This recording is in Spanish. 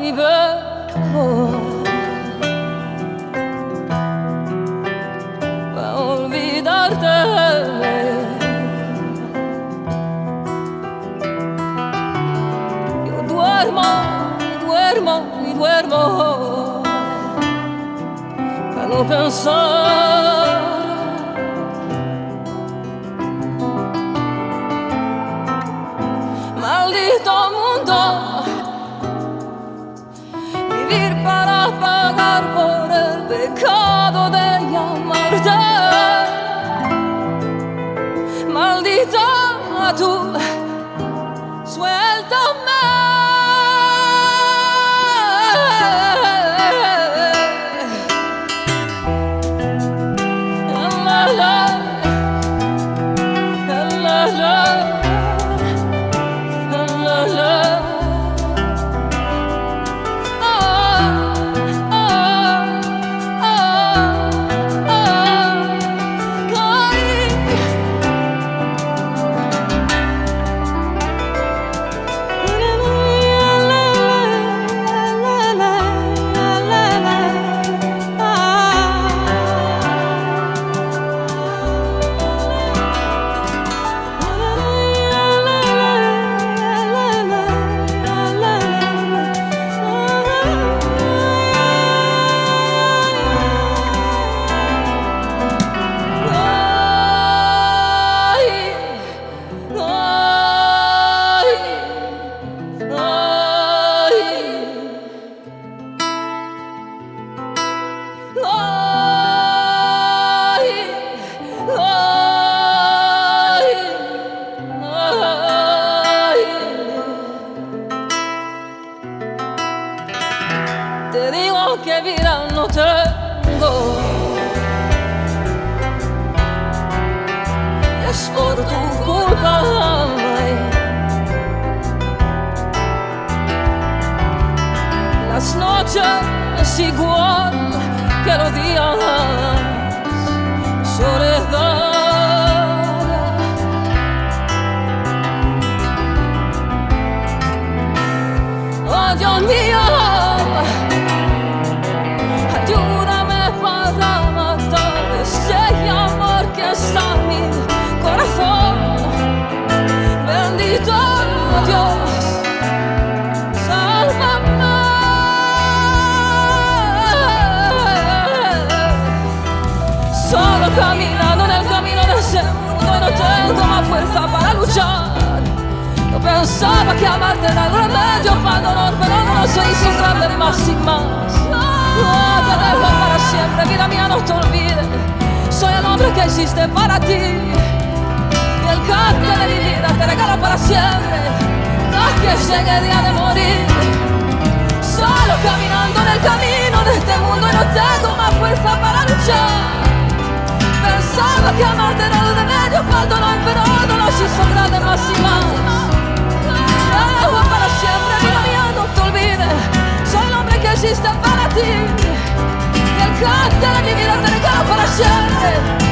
mi verbo para olvidarte. Yo duermo y duermo y duermo para no pensar. Maldito mundo, vivir para pagar por el pecado de llamarte. Maldita tú, suéltame. La, la, la, la. Te digo que vida no tengo, es por tu culpa. Las noches igual que los días, soledad. Oh Dios mío, ayúdame para matar ese amor que está en mi corazón. Bendito Dios, sálvame. Solo caminando en el camino de ese mundo y no tengo más fuerza para luchar. Yo pensaba que amarte era el remedio para el dolor, pero no se hizo grande más y más. No te dejo para siempre, vida mía, no te olvides. Soy el hombre que existe para ti, y el canto de mi vida te regalo para siempre, hasta que llegue el día de morir. Solo caminando en el camino de este mundo y no tengo más fuerza para luchar. Pensaba que amarte era el remedio para el dolor, pero no nos hizo grande más y más. Te dejo para siempre, vida mía, no te olvides. Soy el hombre que existe para ti, y el canto de mi vida te regalo para siempre.